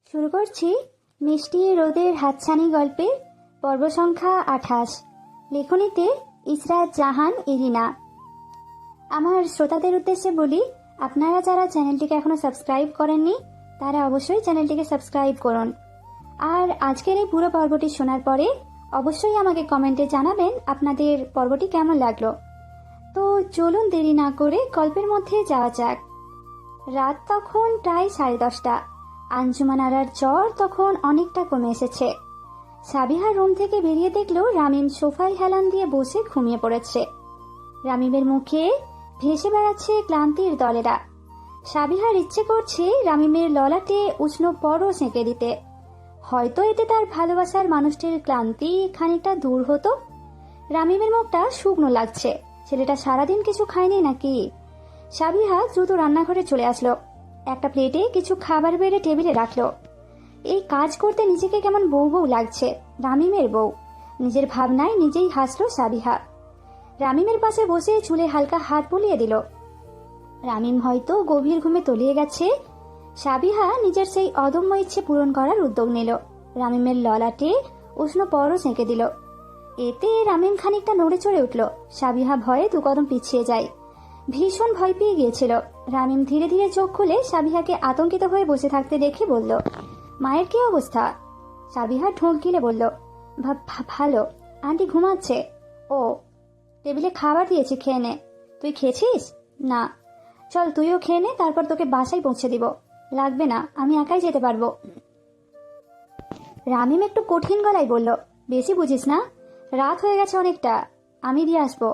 শুরু করছি মিষ্টি রোদের হাতছানি গল্পের পর্ব সংখ্যা 28। লেখনীতে ইসরাত জাহান ইরিনা। আমার শ্রোতাদের উদ্দেশ্যে বলি, আপনারা যারা চ্যানেলটিকে এখনো সাবস্ক্রাইব করেননি তারা অবশ্যই চ্যানেলটিকে সাবস্ক্রাইব করুন। আর আজকের এই পুরো পর্বটি শোনার পরে অবশ্যই আমাকে কমেন্টে জানাবেন আপনাদের পর্বটি কেমন লাগলো। তো চলুন দেরি না করে গল্পের মধ্যে যাওয়া যাক। রাত তখন প্রায় 10:30। আঞ্জুমান আরার জ্বর তখন অনেকটা কমে এসেছে। সাবিহা রুম থেকে বেরিয়ে দেখলো রামিম সোফায় হেলান দিয়ে বসে ঘুমিয়ে পড়েছে। রামিমের মুখে ভেসে বেড়াচ্ছে ক্লান্তির দলেরা। সাবিহার ইচ্ছে করছে রামিমের ললাটে উষ্ণ পরশ এঁকে দিতে। হয়তো এতে তার ভালোবাসার মানুষটির ক্লান্তি খানিকটা দূর হতো। রামিমের মুখটা শুকনো লাগছে। ছেলেটা সারাদিন কিছু খায়নি নাকি? সাবিহা দ্রুত রান্নাঘরে চলে আসলো। একটা প্লেটে কিছু খাবার বেড়ে টেবিলে রাখলো। এই কাজ করতে নিজেকে কেমন বউ বউ লাগছে। রামিমের বউ। নিজের ভাবনায় নিজেই হাসলো সাবিহা। রামিমের পাশে বসে চুলে হালকা হাত বুলিয়ে দিল। রামিম হয়তো গভীর ঘুমে তলিয়ে গেছে। সাবিহা নিজের সেই অদম্য ইচ্ছে পূরণ করার উদ্যোগ নিল। রামিমের ললাটে উষ্ণ পরশ এঁকে দিল। এতে রামিম খানিকটা নড়ে চড়ে উঠল। সাবিহা ভয়ে 2 কদম পিছিয়ে যায়। ভীষণ ভয় পেয়ে গিয়েছিল। রামিম ধীরে ধীরে চোখ খুলে সাবিহাকে আতঙ্কিত হয়ে বসে থাকতে দেখে বলল, মায়ের কি অবস্থা? সাবিহা ঢোক গিলে বলল, ভালো, আন্টি ঘুমাচ্ছে। ও, টেবিলে খাবার দিয়েছি, খেয়ে নে। তুই খেয়েছিস? না। চল তুইও খেয়ে নে, তারপর তোকে বাসায় পৌঁছে দিব। লাগবে না, আমি একাই যেতে পারবো। রামিম একটু কঠিন গলায় বলল, বেশি বুঝিস না, রাত হয়ে গেছে অনেকটা, আমি দিয়ে আসবো।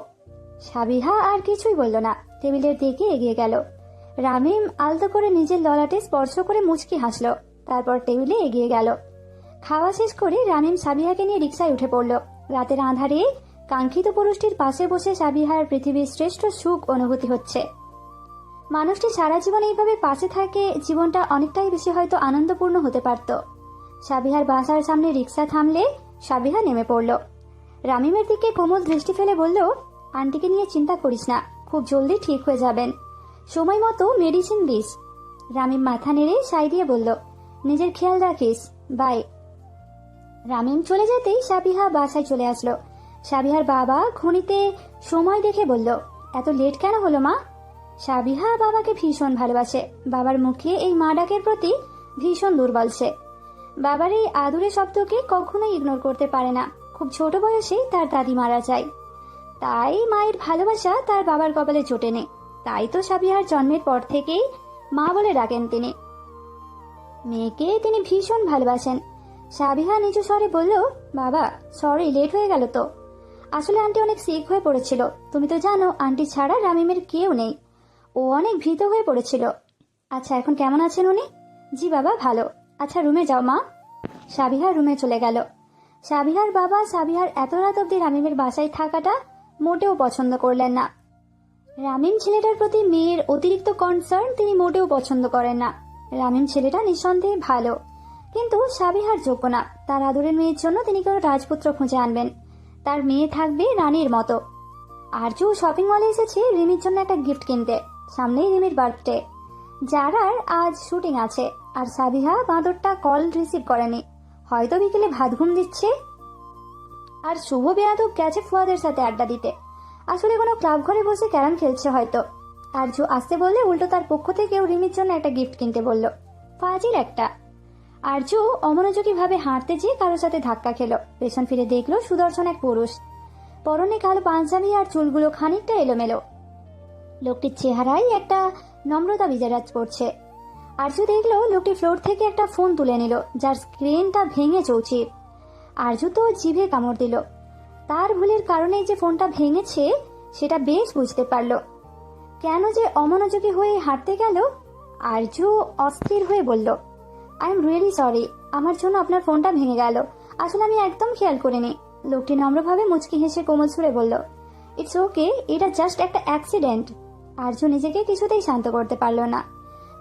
সাবিহা আর কিছুই বলল না, টেবিলের দিকে এগিয়ে গেল। রামিম আলতো করে নিজের ললাটে স্পর্শ করে মুচকি হাসল, তারপর টেবিলে এগিয়ে গেল। খাওয়া শেষ করে রামিম সাবিহাকে নিয়ে রিকশায় উঠে পড়ল। রাতের আঁধারে কাঙ্ক্ষিত পুরুষটির পাশে বসে সাবিহার পৃথিবীর শ্রেষ্ঠ সুখ অনুভূতি হচ্ছে। মানুষটি সারা জীবন এইভাবে পাশে থাকে, জীবনটা অনেকটাই বেশি হয়তো আনন্দপূর্ণ হতে পারত। সাবিহার বাসার সামনে রিকশা থামলে সাবিহা নেমে পড়ল। রামিমের দিকে কোমল দৃষ্টি ফেলে বলল, আন্টিকে নিয়ে চিন্তা করিস না, খুব জলদি ঠিক হয়ে যাবেন। সময় মতো মেডিসিন দিস। রামিম মাথা নেড়ে সাই দিয়ে বলল, নিজের খেয়াল রাখিস, বাই। রামিম চলে যেতেই সাবিহা বাসায় চলে আসলো। সাবিহার বাবা ঘড়িতে সময় দেখে বলল, এত লেট কেন হলো মা? সাবিহা বাবাকে ভীষণ ভালোবাসে। বাবার মুখে এই মা ডাকের প্রতি ভীষণ দুর্বল সে। বাবার এই আদুরে শব্দকে কখনোই ইগনোর করতে পারে না। খুব ছোট বয়সে তার দাদি মারা যায়, তাই মায়ের ভালোবাসা তার বাবার কপালে জোটে নেই। তাই তো সাবিহার জন্মের পর থেকেই মা বলে ডাকেন তিনি। মেয়েকে তিনি ভীষণ ভালোবাসেন। সাবিহা নিচু স্বরে বলল, বাবা সরি, লেট হয়ে গেল তো। আসলে আন্টি অনেক সিক হয়ে পড়েছিল। তুমি তো জানো আন্টি ছাড়া রামিমের কেউ নেই। ও অনেক ভীত হয়ে পড়েছিল। আচ্ছা, এখন কেমন আছেন উনি? জি বাবা, ভালো। আচ্ছা রুমে যাও মা। সাবিহা রুমে চলে গেল। সাবিহার বাবা সাবিহার এত রাত অব্দি রামিমের বাসায় থাকাটা মোটেও পছন্দ করলেন না। রামিম ছেলেটার প্রতি মেয়ের অতিরিক্ত কনসার্ন তিনি মোটেও পছন্দ করেন না। রামিম ছেলেটা নিঃসন্দেহে ভালো, কিন্তু সাবিহার যোগ্য না। তার আদরের মেয়ের জন্য তিনি কোনো রাজপুত্র খুঁজে আনবেন। তার মেয়ে থাকবে রানীর মতো। আরজু শপিং মলে এসেছে রিমির জন্য একটা গিফট কিনতে। সামনেই রিমির বার্থডে। যারার আজ শুটিং আছে, আর সাবিহা বাঁদরটা কল রিসিভ করেনি। হয়তো বিকেলে ভাত ঘুম দিচ্ছে। আর শুভ বেয়াদব গেছে ফুয়াদের সাথে আড্ডা দিতে। আসলে কোনো ক্লাব ঘরে বসে ক্যারাম খেলছে হয়তো। আরজু আসতে বললে উল্টো তার পক্ষ থেকেও রিমির জন্য একটা গিফট কিনতে বলল। ফাজিল একটা। আরজু অমনোযোগী ভাবে হাঁটতে যেয়ে কারোর সাথে ধাক্কা খেলো। পেছন ফিরে দেখলো সুদর্শন এক পুরুষ। পরনে কালো পাঞ্জাবি আর চুলগুলো খানিকটা এলোমেলো। লোকটির চেহারায় একটা নম্রতা বিরাজ করছে। আরজু দেখলো লোকটি ফ্লোর থেকে একটা ফোন তুলে নিল, যার স্ক্রিনটা ভেঙে চৌচির। আরজু তো জিভে কামড় দিল। তার ভুলের কারণে যে ফোনটা ভেঙেছে সেটা বেশ বুঝতে পারল। কেন যে অমনোযোগী হয়ে হাঁটতে গেল। আরজু অস্থির হয়ে বলল, আই এম রিয়েলি সরি, আমার জন্য আপনার ফোনটা ভেঙে গেল। আসলে আমি একদম খেয়াল করিনি। লোকটি নম্রভাবে মুচকি হেসে কোমল সুরে বলল, ইটস ওকে, এটা জাস্ট একটা অ্যাক্সিডেন্ট। আরজু নিজেকে কিছুতেই শান্ত করতে পারল না।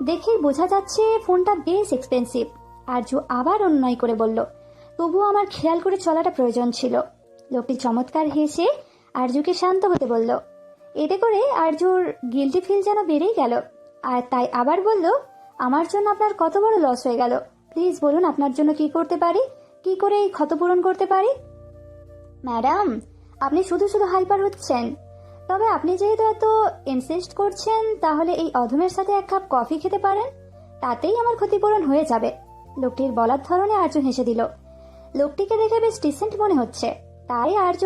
দেখেই বোঝা যাচ্ছে ফোনটা বেশ এক্সপেন্সিভ। আরজু আবার অন্যায় করে বলল, তবুও আমার খেয়াল করে চলাটা প্রয়োজন ছিল। লোকটি চমৎকার হেসে আরজুকে শান্ত হতে বলল। এতে করে আরজুর গিল্টি ফিল যেন বেড়েই গেল। আর তাই আবার বলল, আমার জন্য আপনার কত বড় লস হয়ে গেল। প্লিজ বলুন আপনার জন্য কি করতে পারি, কি করে এই ক্ষতপূরণ করতে পারি। ম্যাডাম, আপনি শুধু শুধু হাইপার হচ্ছেন। তবে আপনি যেহেতু এত ইনসিস্ট করছেন, তাহলে এই অধমের সাথে এক কাপ কফি খেতে পারেন, তাতেই আমার ক্ষতিপূরণ হয়ে যাবে। লোকটির বলার ধরনে আর্য হেসে দিল। লোকটিকে দেখে বেশ ডিসেন্ট মনে হচ্ছে, তাই আর্য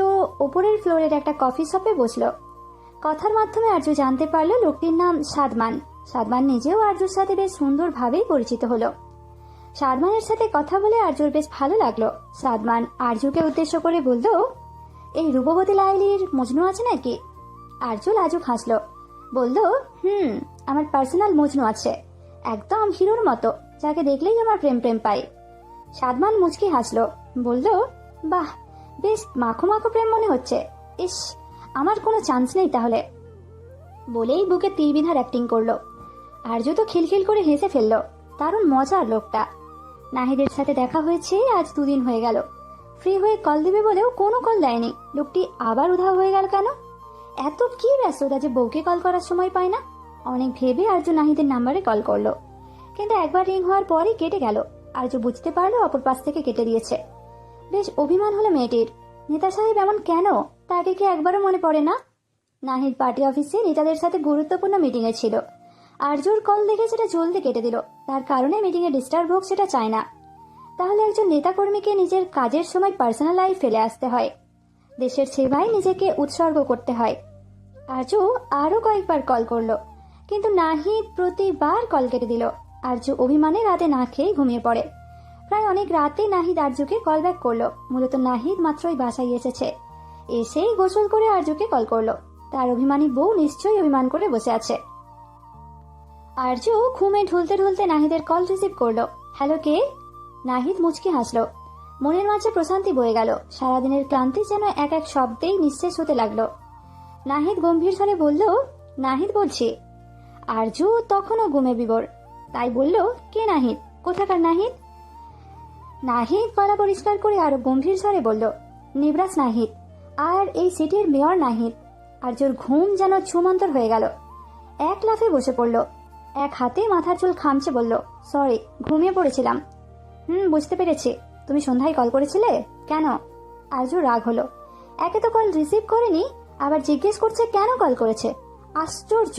উপরের ফ্লোরের একটা কফি শপে বসলো। কথার মাধ্যমে আর্য জানতে পারলো লোকটির নাম সাদমান। সাদমান নিজেও আর্যর সাথে বেশ সুন্দরভাবেই পরিচিত হলো। সাদমানের সাথে কথা বলে আর্যর বেশ ভালো লাগলো। সাদমান আর্যকে উদ্দেশ্য করে বলল, এই রূপবতী লাইলির মজনু আছে নাকি? আর্য লাজুক হাসলো, বলল, আমার পার্সোনাল মজনু আছে, একদম হিরোর মতো, যাকে দেখলেই আমার প্রেম প্রেম পাই। সাদমান মুচকি হাসলো, বলল, বাহ, বেশ মাখো মাখো প্রেম মনে হচ্ছে। ইস, আমার কোনো চান্স নেই তাহলে। বলেই বুকে তীর বিঁধার অ্যাক্টিং করলো। আর্য তো খিলখিল করে হেসে ফেললো। দারুণ মজার লোকটা। নাহিদের সাথে দেখা হয়েছে আজ 2 দিন হয়ে গেল। ফ্রি হয়ে কল দিবে বলেও কোনো কল দেয়নি। লোকটি আবার উধাও হয়ে গেল কেন? এত কি ব্যস্ততা যে বউকে কল করার সময় পায় না? অনেক ভেবে আর্য নাহিদের নাম্বারে কল করলো, কিন্তু একবার রিং হওয়ার পরই কেটে গেল। আর্য বুঝতে পারলো অপর পাশ থেকে কেটে দিয়েছে। বেশ অভিমান হলো মেয়েটির। নেতা সাহেব এমন কেন? তাকে কি একবারও মনে পড়ে না? নাহিদ পার্টি অফিসে নেতাদের সাথে গুরুত্বপূর্ণ মিটিংয়ে ছিল। আর্যর কল দেখে সেটা জলদি কেটে দিল। তার কারণে মিটিংয়ে ডিস্টার্ব হোক সেটা চায় না। তাহলে একজন নেতাকর্মীকে নিজের কাজের সময় পার্সোনাল লাইফ ফেলে আসতে হয়। দেশের সেবায় নিজেকে উৎসর্গ করতে হয়। আর্য আরো কয়েকবার কল করলো, কিন্তু নাহিদ প্রতিবার কল কেটে দিল। আর্য অভিমানে রাতে না খেয়ে ঘুমিয়ে পড়ে। প্রায় অনেক রাতে নাহিদ আর্যকে কল ব্যাক করলো। মূলত নাহিদ মাত্রই বাসায় এসেছে, এসেই গোসল করে আর্যকে কল করলো। তার অভিমানী বউ নিশ্চয়ই অভিমান করে বসে আছে। আর্য ঘুমে ঢুলতে ঢুলতে নাহিদের কল রিসিভ করলো। হ্যালো, কে? নাহিদ মুচকি হাসলো। মনের মাঝে প্রশান্তি বয়ে গেল। সারাদিনের ক্লান্তি যেন এক এক শব্দেই নিঃশেষ হতে লাগলো। নাহিদ গম্ভীর স্বরে বলল, নাহিদ বলছি। আর্য তখনও ঘুমে বিভোর, তাই বলল, কে নাহিদ? কোথাকার নাহিদ? নাহিদ গলা পরিষ্কার করে আরো গম্ভীর স্বরে বলল, নিবরাস নাহিদ, আর এই সিটির মেয়র নাহিদ। আর্যর ঘুম যেন ছুমন্তর হয়ে গেল। এক লাফে বসে পড়ল। এক হাতে মাথার চুল খামচে বলল, সরি, ঘুমিয়ে পড়েছিলাম। বুঝতে পেরেছি। তুমি সন্ধ্যায় কল করেছিলে কেন? আর্য রাগ হলো। একে তো কল রিসিভ করেনি, আবার জিজ্ঞেস করছে কেন কল করেছে। আশ্চর্য,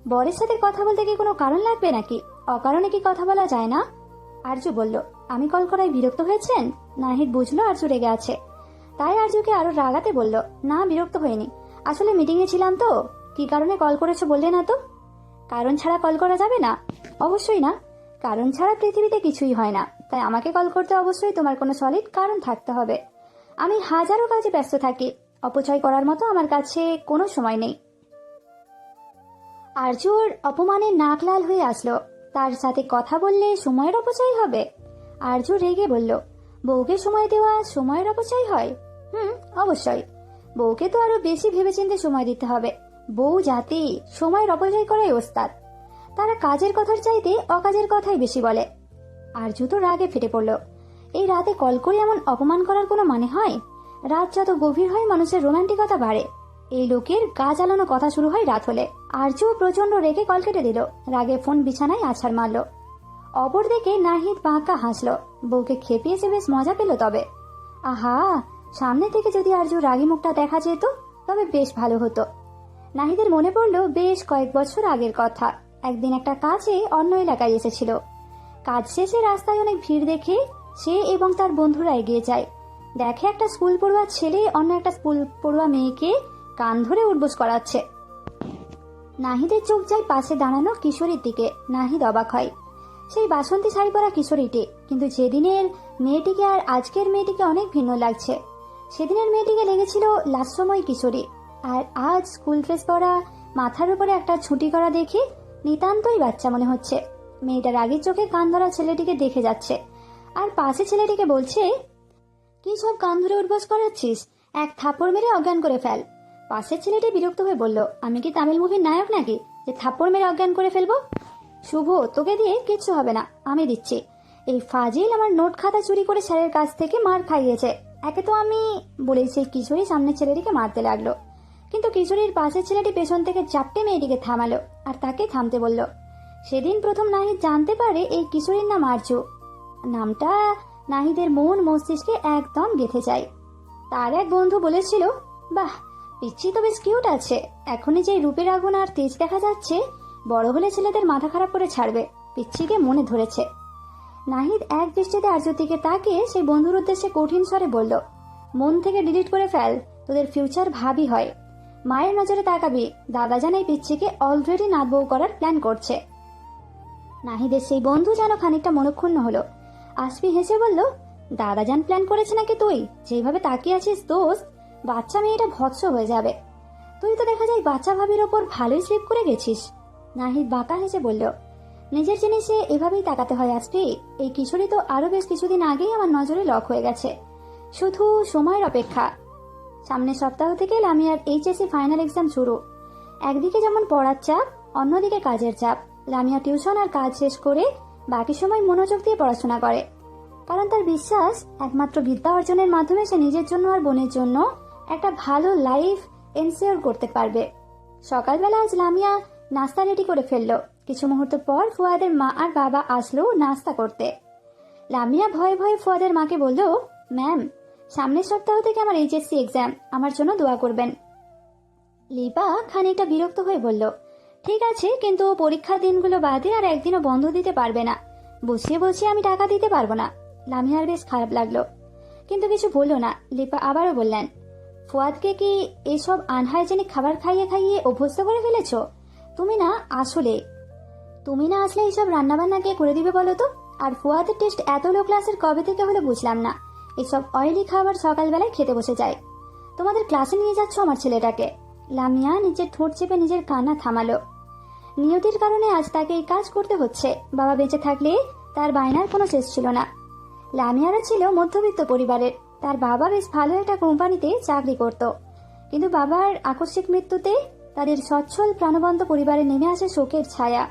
বরের সাথে কথা বলতে কি কোনো কারণ লাগবে নাকি? অকারণে কি কথা বলা যায় না? আর্য বলল, আমি কল করায় বিরক্ত হয়েছেন? নাহিদ বুঝলো আর্য রেগে আছে, তাই আর্যকে আরো রাগাতে বলল, না, বিরক্ত হয়নি, আসলে মিটিংয়ে ছিলাম তো। কি কারণে কল করেছো বললে না তো? কারণ ছাড়া কল করা যাবে না? অবশ্যই না, কারণ ছাড়া পৃথিবীতে কিছুই হয় না। তাই আমাকে কল করতে অবশ্যই তোমার কোনো সলিড কারণ থাকতে হবে। আমি হাজারো কাজে ব্যস্ত থাকি, অপচয় করার মতো আমার কাছে কোনো সময় নেই। আর্যর অপমানে নাক লাল হয়ে আসলো। তার সাথে কথা বললে সময়ের অপচয় হবে? আর্য রেগে বলল, বউকে সময় দেওয়া সময়ের অপচয় হয়? অবশ্যই। বউকে তো আরো বেশি ভেবেচিন্তে সময় দিতে হবে। বউ জাতি সময়ের অপচয় করাই ওস্তাদ। তারা কাজের কথার চাইতে অকাজের কথাই বেশি বলে। আর্য তো রাগে ফেটে পড়ল। এই রাতে কল করে এমন অপমান করার কোনো মানে হয়? রাত যত গভীর হয় মানুষের রোমান্টিকতা বাড়ে। এই লোকের গা জ্বালানো কথা শুরু হয় রাত হলে। আর্য প্রচন্ড রেগে কল কেটে দিল। রাগে ফোন বিছানায় আছাড় মারল। অপরদিকে নাহিদ বাঁকা হাসলো। বউকে খেপিয়েছে, বেশ মজা পেল। তবে আহা, সামনে থেকে যদি আর্য রাগী মুখটা দেখা যেত তবে বেশ ভালো হতো। নাহিদের মনে পড়ল বেশ কয়েক বছর আগের কথা। একদিন একটা কাজে অন্য এলাকায় এসেছিল। কাজ শেষে রাস্তায় অনেক ভিড় দেখে সে এবং তার বন্ধুরা এগিয়ে যায়। দেখে একটা স্কুল পড়ুয়া ছেলে অন্য একটা স্কুল পড়ুয়া মেয়েকে কান ধরে উঠবোস করাচ্ছে। নাহিদের চোখ যায় পাশে দাঁড়ানো কিশোরীর দিকে। নাহিদ অবাক হয়। সেই বাসন্তী শাড়ি পরা কিশোরীটি, কিন্তু যেদিনের মেয়েটিকে আর আজকের মেয়েটিকে অনেক ভিন্ন লাগছে। সেদিনের মেয়েটিকে লেগেছিল লাস্যময় কিশোরী, আর আজ স্কুল ড্রেস পরা, মাথার উপরে একটা ছুটি করা দেখে নিতান্তই বাচ্চা মনে হচ্ছে। মেয়েটা রাগের চোখে কান ধরা ছেলেটিকে দেখে যাচ্ছে, আর পাশে ছেলেটিকে বলছে, কি সব কান ধরে উঠবোস করাচ্ছিস, এক থাপ্পড় মেরে অজ্ঞান করে ফেল। পাশের ছেলেটি বিরক্ত হয়ে বলল, আমি কি তামিল মুভির নায়ক নাকি যে থাপ্পড় মেরে অজ্ঞান করে ফেলবো? শুভ, তোকে দিয়ে কিচ্ছু হবে না, আমি দিচ্ছি। এই ফাজিল আমার নোট খাতা চুরি করে স্যারের কাছ থেকে মার খাইয়েছে। একে তো আমি বলেই সেই কিশোরী সামনের ছেলেটিকে মারতে লাগলো, কিন্তু কিশোরীর পাশের ছেলেটি পেছন থেকে চাপটে মেয়েটিকে থামালো আর তাকে থামতে বলল। সেদিন প্রথম নাহিদ জানতে পারে এই কিশোরীর নাম আর্য। নামটা নাহিদের মন মস্তিষ্কে একদম গেঁথে যায়। তার এক বন্ধু বলেছিল, বাহ, পিচ্ছি তো বেশ কিউট আছে, এখনই যে রূপের আগুন আর তেজ দেখা যাচ্ছে, বড় হলে ছেলেদের মাথা খারাপ করে ছাড়বে। পিচ্ছিকে মনে ধরেছে। নাহিদ এক দৃষ্টিতে আর্যর দিকে তাকিয়ে সেই বন্ধুর উদ্দেশ্যে কঠিন স্বরে বলল, মন থেকে ডিলিট করে ফেল, তোদের ফিউচার ভাবি হয়। মায়ের নজরে তাকাবি, দাদা জান এই পিচ্ছিকে অলরেডি নাত বউ করার প্ল্যান করছে। নাহিদের সেই বন্ধু যেন খানিকটা মনক্ষুণ্ণ হলো। আসবি হেসে বলল, দাদা জান প্ল্যান করেছে নাকি তুই? যেভাবে তাকিয়ে আছিস দোস্ত, বাচ্চা মেয়েটা ভৎস হয়ে যাবে। তুই তো দেখা যায় বাচ্চা ভাবির ওপর ভালোই স্লিপ করে গেছিস। নাহিদ বাঁকা হেসে বলল, নিজের জিনিসে এভাবেই তাকাতে হয় আসবি। এই কিশোরী তো আরো বেশ কিছুদিন আগেই আমার নজরে লক হয়ে গেছে, শুধু সময়ের অপেক্ষা। সামনের সপ্তাহ থেকে লামিয়ার এইচএসসি ফাইনাল এক্সাম শুরু। একদিকে যেমন পড়ার চাপ, অন্যদিকে কাজের চাপ। লামিয়া টিউশন আর কাজ শেষ করে বাকি সময় মনোযোগ দিয়ে পড়াশোনা করে, কারণ তার বিশ্বাস একমাত্র বিদ্যা অর্জনের মাধ্যমে সে নিজের জন্য আর বোনের জন্য একটা ভালো লাইফ এনশিওর করতে পারবে। সকালবেলা আজ লামিয়া নাস্তা রেডি করে ফেললো। কিছু মুহূর্ত পর ফুয়াদের মা আর বাবা আসলো নাস্তা করতে। লামিয়া ভয়ে ভয়ে ফুয়াদের মাকে বলল, ম্যাম, সামনের সপ্তাহ থেকে আমার এইচএসসি এক্সাম, আমার জন্য দোয়া করবেন। লিপা খানিকটা বিরক্ত হয়ে বলল, ঠিক আছে, কিন্তু পরীক্ষার দিনগুলো বাদে আর একদিনও বন্ধ দিতে পারবে না। বুঝিয়ে বলছি আমি টাকা দিতে পারবো না। লামিয়ার বেশ খারাপ লাগলো, কিন্তু কিছু বললো না। লিপা আবারও বললেন, ফুয়াদকে কি এসব আনহাইজেনিক খাবার খাইয়ে খাইয়ে অভ্যস্ত করে ফেলেছো? তুমি না আসলে এইসব রান্নাবান্না কে করে দিবে বলো তো? আর ফুয়াদের টেস্ট এত লো ক্লাসের কবে থেকে হলো বুঝলাম না। এসব অয়েলি খাবার সকালবেলায় খেতে বসে যায়। তোমাদের ক্লাসে নিয়ে যাচ্ছ আমার ছেলেটাকে। লামিয়া নিজের ঠোঁট চেপে নিজের কান্না থামালো। নিয়তির কারণে আজ তাকে এই কাজ করতে হচ্ছে। বাবা বেঁচে থাকলে তার বায়নার কোনো শেষ ছিল না। লামিয়ারা ছিল মধ্যবিত্ত পরিবারের। তার বাবা বেশ ভালো একটা কোম্পানিতে চাকরি করত, কিন্তু বাবার আকস্মিক মৃত্যুতে তাদের সচ্ছল প্রাণবন্ত পরিবারে নেমে আসে শোকের ছায়া।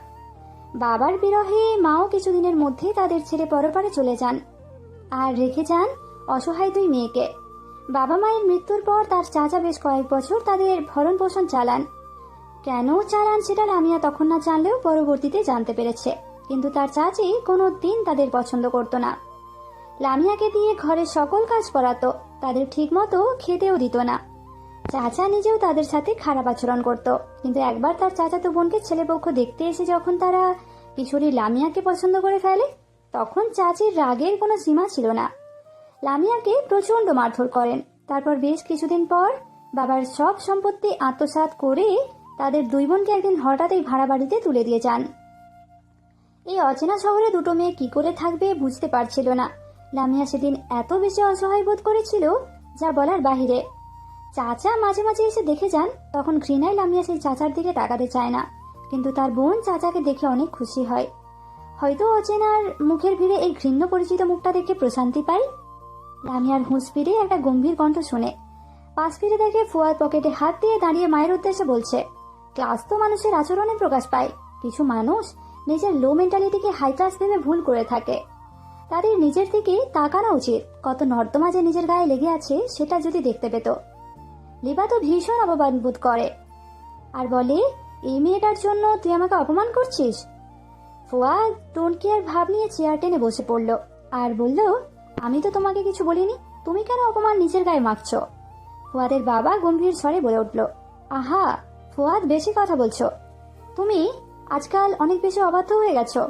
বাবার বিরহে মাও কিছুদিনের মধ্যে তাদের ছেড়ে পরপারে চলে যান, আর রেখে যান অসহায় দুই মেয়েকে। বাবা মায়ের মৃত্যুর পর তার চাচা বেশ কয়েক বছর তাদের ভরণ পোষণ চালান। কেন চালান সেটা লামিয়া তখন না জানলেও পরবর্তীতে জানতে পেরেছে, কিন্তু তার চাচি কোনো দিন তাদের পছন্দ করত না। লামিয়াকে দিয়ে ঘরের সকল কাজ করাতো, তাদের ঠিক মতো খেতেও দিত না। চাচা নিজেও তাদের সাথে খারাপ আচরণ করত, কিন্তু একবার তার চাচাতো বোনকে ছেলেপক্ষ দেখতে এসে যখন তারা কিশোরী লামিয়াকে পছন্দ করে ফেলে, তখন চাচির রাগের কোনো সীমা ছিল না। লামিয়াকে প্রচন্ড মারধর করেন। তারপর বেশ কিছুদিন পর বাবার সব সম্পত্তি আত্মসাৎ করে তাদের দুই বোনকে একদিন হঠাৎই ভাড়া বাড়িতে তুলে দিয়ে যান। এই অচেনা শহরে দুটো মেয়ে কি করে থাকবে বুঝতে পারছিল না। লামিয়া সেদিন এত বেশি অসহায় বোধ করেছিল যা বলার বাহিরে। চাচা মাঝে মাঝে এসে দেখে যান, তখন ঘৃণায় লামিয়া সেই চাচার দিকে তাকাতে চায় না, কিন্তু তার বোন চাচাকে দেখে অনেক খুশি হয়। হয়তো অচেনার মুখের ভিড়ে এই ঘৃণ্য পরিচিত মুখটা দেখে প্রশান্তি পায়। লামিয়ার হুঁশ ফিরে একটা গম্ভীর কণ্ঠ শুনে পাশ ফিরে দেখে ফুয়াদ পকেটে হাত দিয়ে দাঁড়িয়ে মায়ের উদ্দেশ্যে বলছে, ক্লাস তো মানুষের আচরণে প্রকাশ পায়। কিছু মানুষ নিজের লো মেন্টালিটিকে হাই ক্লাস ভেবে ভুল করে থাকে। তাদের নিজের দিকে তাকানো উচিত। কত নর্দমা যে নিজের গায়ে লেগে আছে সেটা যদি দেখতে পেত। লিপা তো ভীষণ অপমান বোধ করে আর বলে, এই মেয়েটার জন্য তুই আমাকে অপমান করছিস? ফুয়াদ ডোন্ট কেয়ার ভাব নিয়ে চেয়ার টেনে বসে পড়ল আর বলল, আমি তো তোমাকে কিছু বলিনি, তুমি কেন অপমান নিজের গায়ে মাখছ? ফুয়াদের বাবা গম্ভীর স্বরে বলে উঠল, আহা ফুয়াদ, বেশি কথা বলছো। তুমি আজকাল অনেক বেশি অবাধ্য হয়ে গেছো।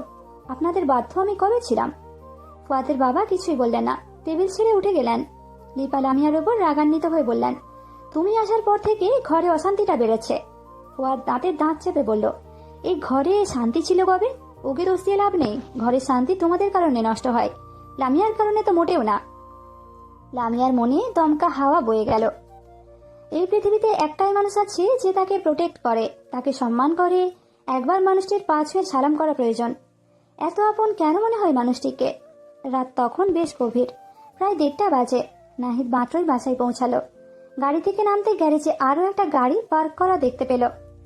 আপনাদের বাধ্য আমি কবে ছিলাম? ফুয়াদের বাবা কিছুই বললেন না, টেবিল ছেড়ে উঠে গেলেন। লিপা লামিয়ার ওপর রাগান্বিত হয়ে বললেন, তুমি আসার পর থেকে ঘরে অশান্তিটা বেড়েছে। ফুয়াদ দাঁতের দাঁত চেপে বলল, এই ঘরে শান্তি ছিল কবে? ওকে দোষ দিয়ে লাভ নেই। ঘরের শান্তি তোমাদের কারণে নষ্ট হয়, লামিয়ার কারণে তো মোটেও না। লামিয়ার মনে দমকা হাওয়া বয়ে গেল। এই পৃথিবীতে একটাই মানুষ আছে যে তাকে প্রোটেক্ট করে, তাকে সম্মান করে। একবার মানুষটির পা ছুঁয়ে সালাম করা প্রয়োজন। এত আপন কেন মনে হয় মানুষটিকে? রাত তখন বেশ গভীর, প্রায় 1:30 বাজে। নাহিদ মাত্রই বাসায় পৌঁছালো। গাড়ি থেকে নামতে গ্যারেজে আরো একটা গাড়ি পার্ক করা দেখতে পেল।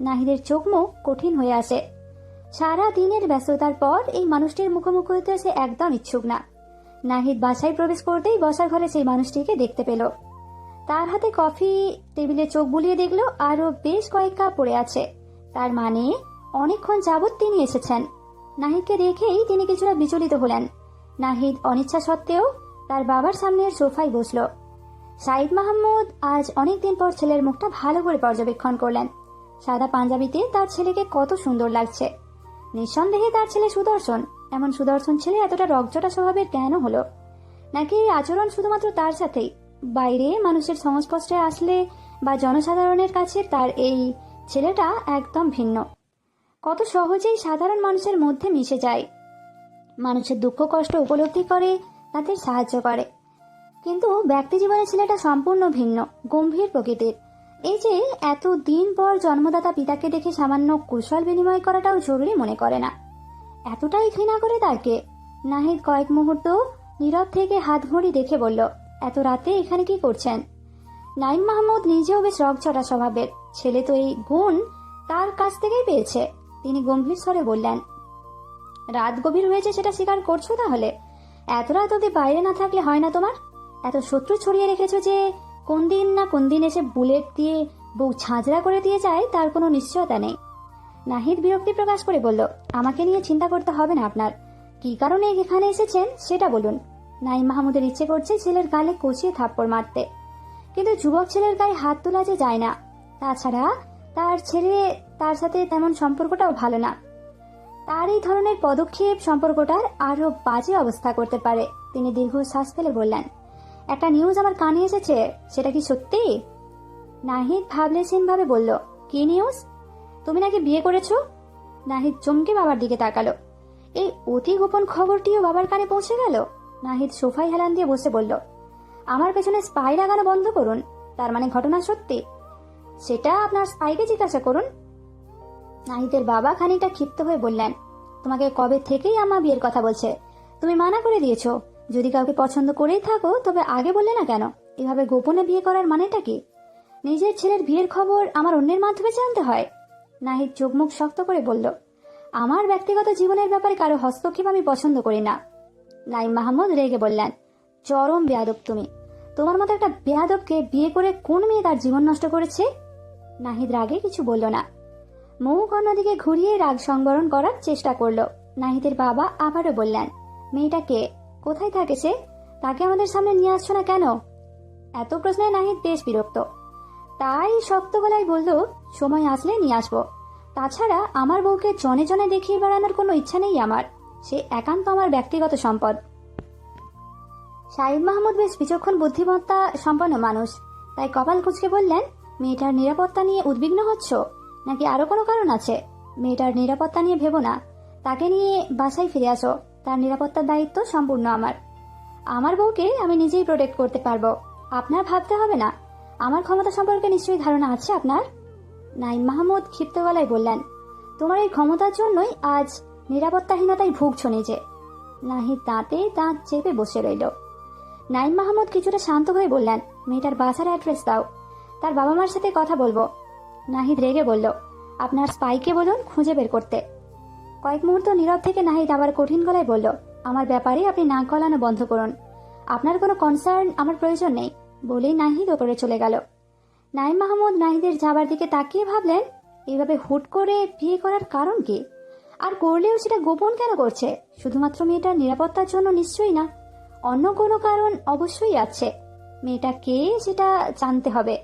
নাহিদের চোখ মুখ কঠিন হয়ে আসে। সারা দিনের ব্যস্ততার পর এই মানুষটির মুখোমুখি হতে সে একদম ইচ্ছুক না। নাহিদ বাসায় প্রবেশ করতেই বসার ঘরে সেই মানুষটিকে দেখতে পেল। তার হাতে কফি, টেবিলে চোখ বুলিয়ে দেখলো আরো বেশ কয়েক কাপ পড়ে আছে। তার মানে অনেকক্ষণ যাবৎ তিনি এসেছেন। নাহিদকে দেখেই তিনি কিছুটা বিচলিত হলেন। নাহিদ অনিচ্ছা সত্ত্বেও তার বাবার সামনের সোফায় বসলো। সাইদ মাহমুদ আজ অনেকদিন পর ছেলের মুখটা ভালো করে পর্যবেক্ষণ করলেন। সাদা পাঞ্জাবিতে তার ছেলেকে কত সুন্দর লাগছে। নিঃসন্দেহে তার ছেলে সুদর্শন। এমন সুদর্শন ছেলে এতটা রকজটা স্বভাবের কেন হলো? নাকি এই আচরণ শুধুমাত্র তার সাথেই? বাইরে মানুষের সংস্পর্শে আসলে বা জনসাধারণের কাছে তার এই ছেলেটা একদম ভিন্ন। কত সহজেই সাধারণ মানুষের মধ্যে মিশে যায়, মানুষের দুঃখ কষ্ট উপলব্ধি করে, তাদের সাহায্য করে। কিন্তু ব্যক্তি জীবনে ছেলেটা সম্পূর্ণ ভিন্ন, গম্ভীর প্রকৃতির। এই যে এত দিন পর জন্মদাতা পিতাকে দেখে সামান্য কুশল বিনিময় করাটাও জরুরি মনে করে না, এতটাই ঘৃণা করে তাকে। নাহিদ কয়েক মুহূর্ত নীরব থেকে হাত ঘড়ি দেখে বলল, এত রাতে এখানে কি করছেন? নাইম মাহমুদ নিজেও বেশ রকচটা স্বভাবের, ছেলে তো এই গুণ তার কাছ থেকেই পেয়েছে। তিনি গম্ভীর স্বরে বললেন, রাত গভীর হয়েছে সেটা স্বীকার করছো তাহলে? এত রাত অব্দি বাইরে না থাকলে হয় না তোমার? এত শত্রু ছড়িয়ে রেখেছো যে কোন দিন এসে বুলেট দিয়ে বউ ঝাঁঝরা করে দিয়ে যায় তার কোনো নিশ্চয়তা নেই। নাহিদ বিরক্তি প্রকাশ করে বলল, আমাকে নিয়ে চিন্তা করতে হবে না আপনার। কি কারণে এখানে এসেছেন সেটা বলুন। নাইম মাহমুদের ইচ্ছে করছে ছেলের গালে কষিয়ে থাপ্পড় মারতে, কিন্তু যুবক ছেলের গায়ে হাত তোলা যে যায় না। তাছাড়া তার সাথে তেমন সম্পর্কটাও ভালো না। তার এই ধরনের পদক্ষেপ সম্পর্কটার আরো বাজে অবস্থা করতে পারে। তিনি দীর্ঘশ্বাস ফেলে বললেন, একটা নিউজ আমার কানে এসেছে, সেটা কি সত্যি? নাহিদ ভাবলেশীন ভাবে বলল, কি নিউজ? তুমি নাকি বিয়ে করেছো? নাহিদ চমকে বাবার দিকে তাকালো। এই অতি গোপন খবরটিও বাবার কানে পৌঁছে গেল। নাহিদ সোফায় হেলান দিয়ে বসে বলল, আমার পেছনে স্পাই লাগানো বন্ধ করুন। তার মানে ঘটনা সত্যি? সেটা আপনার স্পাইকে জিজ্ঞাসা করুন। নাহিদের বাবা খানিকটা ক্ষিপ্ত হয়ে বললেন, তোমাকে কবে থেকেই আম্মা বিয়ের কথা বলছে, তুমি মানা করে দিয়েছো। যদি কাউকে পছন্দ করেই থাকো তবে আগে বললে না কেন? এভাবে গোপনে বিয়ে করার মানেটা কি? নিজের ছেলের বিয়ের খবর আমার অন্যের মাধ্যমে জানতে হয়? নাহিদ চোখ মুখ শক্ত করে বলল, আমার ব্যক্তিগত জীবনের ব্যাপারে কারো হস্তক্ষেপ আমি পছন্দ করি না। নাইম মাহমুদ রেগে বললেন, চরম বেয়াদব তুমি। তোমার মতো একটা বেয়াদবকে বিয়ে করে কোন মেয়ে তার জীবন নষ্ট করেছে? নাহিদ রাগে কিছু বলল না, মুখ অন্যদিকে ঘুরিয়ে রাগ সংবরণ করার চেষ্টা করলো। নাহিদের বাবা আবারও বললেন, মেয়েটা কে? কোথায় থাকে সে? তাকে আমাদের সামনে নিয়ে আসছো না কেন? এত প্রশ্নে নাহিদ বেশ বিরক্ত, তাই শক্ত গলায় বলল, সময় আসলে নিয়ে আসবো। তাছাড়া আমার বউকে জনে জনে দেখিয়ে বেড়ানোর কোনো ইচ্ছা নেই আমার। সে একান্ত আমার ব্যক্তিগত সম্পদ। সাইদ মাহমুদ বেশ বিচক্ষণ বুদ্ধিমত্তা সম্পন্ন মানুষ, তাই কপাল কুঁচকে বললেন, মেয়েটার নিরাপত্তা নিয়ে উদ্বিগ্ন হচ্ছ নাকি আরো কোনো কারণ আছে? মেয়েটার নিরাপত্তা নিয়ে ভেবো না, তাকে নিয়ে বাসায় ফিরে আসো। তার নিরাপত্তার দায়িত্ব সম্পূর্ণ আমার। আমার বউকে আমি নিজেই প্রোটেক্ট করতে পারবো, আপনার ভাবতে হবে না। আমার ক্ষমতা সম্পর্কে নিশ্চয়ই ধারণা আছে আপনার। নাইম মাহমুদ ক্ষিপ্ত গলায় বললেন, তোমার এই ক্ষমতার জন্যই আজ নিরাপত্তাহীনতায় ভুগছো নিজে। নাহিদ দাঁতে দাঁত চেপে বসে রইল। নাইম মাহমুদ কিছুটা শান্ত হয়ে বললেন, মেয়েটার বাসার অ্যাড্রেস দাও, তার বাবা মার সাথে কথা বলবো। নাহিদ রেগে বলল, আপনার স্পাইকে বলুন খুঁজে বের করতে। কয়েক মুহূর্ত নীরব থেকে নাহিদ আবার কঠিন গলায় বলল, আমার ব্যাপারে আপনি নাক গলানো বন্ধ করুন। আপনার কোনো কনসার্ন আমার প্রয়োজন নেই। বলেই নাহিদ ওপরে চলে গেল। নাইম মাহমুদ নাহিদের যাবার দিকে তাকিয়ে ভাবলেন, এইভাবে হুট করে বিয়ে করার কারণ কি? আর করলেও সেটা গোপন কেন করছে? শুধুমাত্র মেয়েটার নিরাপত্তার জন্য নিশ্চয়ই না, অন্য কোনো কারণ অবশ্যই আছে। মেয়েটা কে সেটা জানতে হবে।